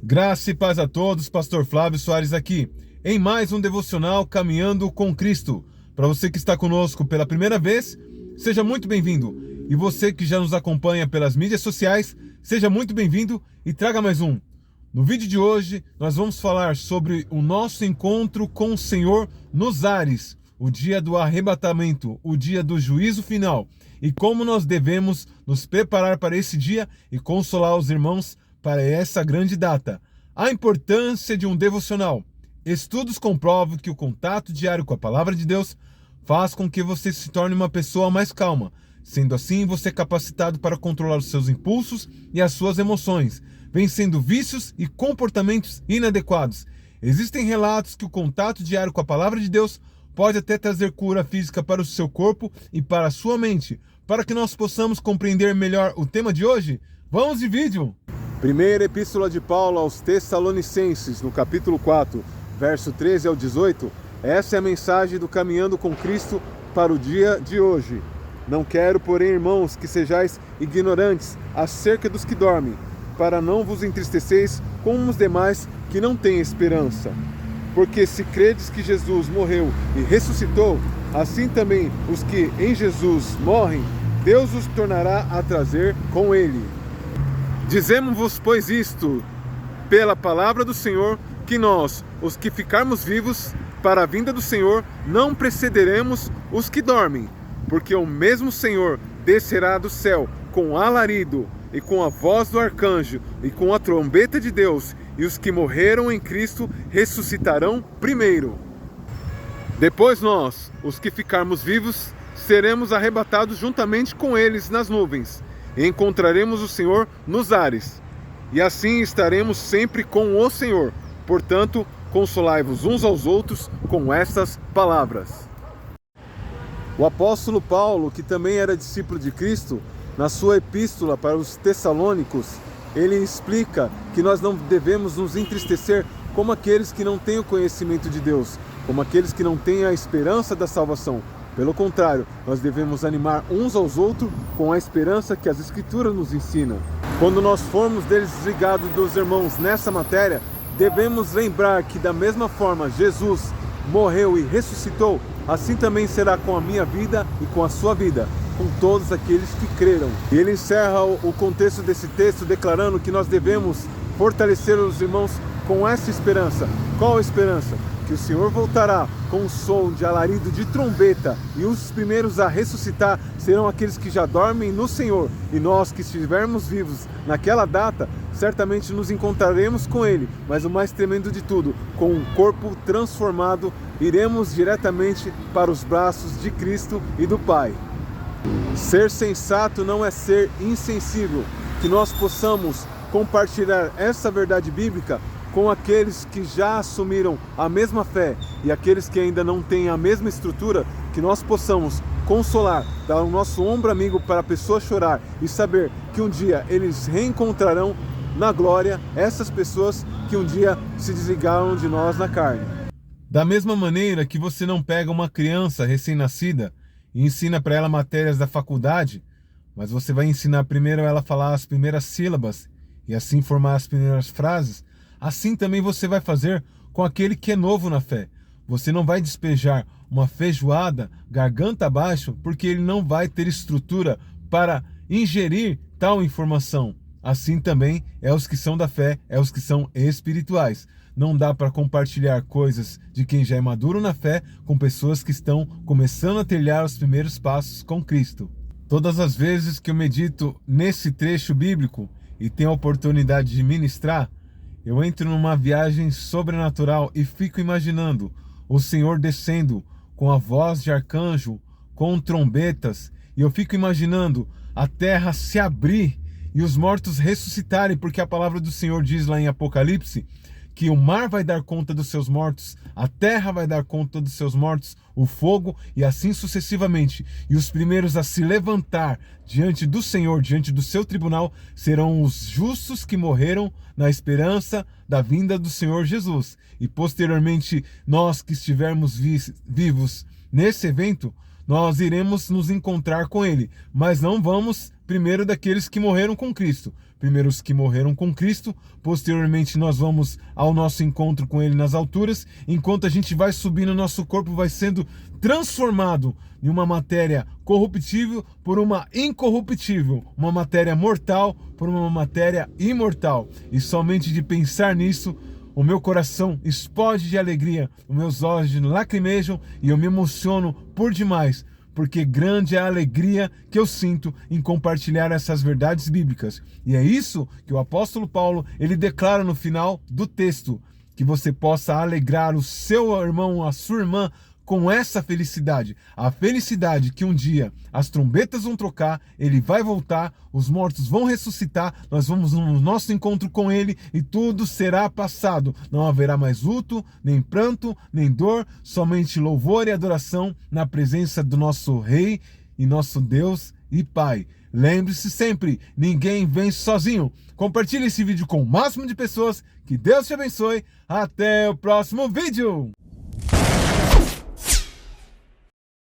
Graça e paz a todos, Pastor Flávio Soares aqui, em mais um devocional Caminhando com Cristo. Para você que está conosco pela primeira vez, seja muito bem-vindo. E você que já nos acompanha pelas mídias sociais, seja muito bem-vindo e traga mais um. No vídeo de hoje, nós vamos falar sobre o nosso encontro com o Senhor nos ares, o dia do arrebatamento, o dia do juízo final, e como nós devemos nos preparar para esse dia e consolar os irmãos para essa grande data. A importância de um devocional. Estudos comprovam que o contato diário com a palavra de Deus faz com que você se torne uma pessoa mais calma. Sendo assim, você é capacitado para controlar os seus impulsos e as suas emoções, vencendo vícios e comportamentos inadequados. Existem relatos que o contato diário com a palavra de Deus pode até trazer cura física para o seu corpo e para a sua mente. Para que nós possamos compreender melhor o tema de hoje, vamos de vídeo! Primeira Epístola de Paulo aos Tessalonicenses, no capítulo 4, verso 13 ao 18, essa é a mensagem do Caminhando com Cristo para o dia de hoje. Não quero, porém, irmãos, que sejais ignorantes acerca dos que dormem, para não vos entristeceis como os demais que não têm esperança. Porque se credes que Jesus morreu e ressuscitou, assim também os que em Jesus morrem, Deus os tornará a trazer com ele. Dizemos-vos, pois, isto, pela palavra do Senhor, que nós, os que ficarmos vivos, para a vinda do Senhor, não precederemos os que dormem, porque o mesmo Senhor descerá do céu com alarido, e com a voz do arcanjo, e com a trombeta de Deus, e os que morreram em Cristo ressuscitarão primeiro. Depois nós, os que ficarmos vivos, seremos arrebatados juntamente com eles nas nuvens, e encontraremos o Senhor nos ares, e assim estaremos sempre com o Senhor. Portanto, consolai-vos uns aos outros com estas palavras. O apóstolo Paulo, que também era discípulo de Cristo, na sua epístola para os Tessalônicos, ele explica que nós não devemos nos entristecer como aqueles que não têm o conhecimento de Deus, como aqueles que não têm a esperança da salvação. Pelo contrário, nós devemos animar uns aos outros com a esperança que as Escrituras nos ensinam. Quando nós formos desligados dos irmãos nessa matéria, devemos lembrar que da mesma forma Jesus morreu e ressuscitou, assim também será com a minha vida e com a sua vida, com todos aqueles que creram. E ele encerra o contexto desse texto declarando que nós devemos fortalecer os irmãos com essa esperança. Qual a esperança? Que o Senhor voltará com um som de alarido de trombeta, e os primeiros a ressuscitar serão aqueles que já dormem no Senhor, e nós que estivermos vivos naquela data, certamente nos encontraremos com Ele, mas o mais tremendo de tudo, com um corpo transformado, iremos diretamente para os braços de Cristo e do Pai. Ser sensato não é ser insensível, que nós possamos compartilhar essa verdade bíblica com aqueles que já assumiram a mesma fé e aqueles que ainda não têm a mesma estrutura, que nós possamos consolar, dar o nosso ombro amigo para a pessoa chorar e saber que um dia eles reencontrarão na glória essas pessoas que um dia se desligaram de nós na carne. Da mesma maneira que você não pega uma criança recém-nascida e ensina para ela matérias da faculdade, mas você vai ensinar primeiro ela a falar as primeiras sílabas e assim formar as primeiras frases, assim também você vai fazer com aquele que é novo na fé. Você não vai despejar uma feijoada garganta abaixo, porque ele não vai ter estrutura para ingerir tal informação. Assim também é os que são da fé, é os que são espirituais. Não dá para compartilhar coisas de quem já é maduro na fé com pessoas que estão começando a trilhar os primeiros passos com Cristo. Todas as vezes que eu medito nesse trecho bíblico e tenho a oportunidade de ministrar, eu entro numa viagem sobrenatural e fico imaginando o Senhor descendo com a voz de arcanjo, com trombetas, e eu fico imaginando a terra se abrir e os mortos ressuscitarem, porque a palavra do Senhor diz lá em Apocalipse que o mar vai dar conta dos seus mortos, a terra vai dar conta dos seus mortos, o fogo e assim sucessivamente. E os primeiros a se levantar diante do Senhor, diante do seu tribunal, serão os justos que morreram na esperança da vinda do Senhor Jesus. E posteriormente, nós que estivermos vivos nesse evento, nós iremos nos encontrar com Ele, mas não vamos primeiro daqueles que morreram com Cristo. Primeiro os que morreram com Cristo, posteriormente nós vamos ao nosso encontro com Ele nas alturas, enquanto a gente vai subindo, nosso corpo vai sendo transformado em uma matéria corruptível por uma incorruptível, uma matéria mortal por uma matéria imortal. E somente de pensar nisso, o meu coração explode de alegria, os meus olhos lacrimejam e eu me emociono por demais, porque grande é a alegria que eu sinto em compartilhar essas verdades bíblicas. E é isso que o apóstolo Paulo, ele declara no final do texto, que você possa alegrar o seu irmão, a sua irmã, com essa felicidade, a felicidade que um dia as trombetas vão trocar, ele vai voltar, os mortos vão ressuscitar, nós vamos no nosso encontro com ele e tudo será passado. Não haverá mais luto, nem pranto, nem dor, somente louvor e adoração na presença do nosso Rei e nosso Deus e Pai. Lembre-se sempre, ninguém vence sozinho. Compartilhe esse vídeo com o máximo de pessoas. Que Deus te abençoe. Até o próximo vídeo.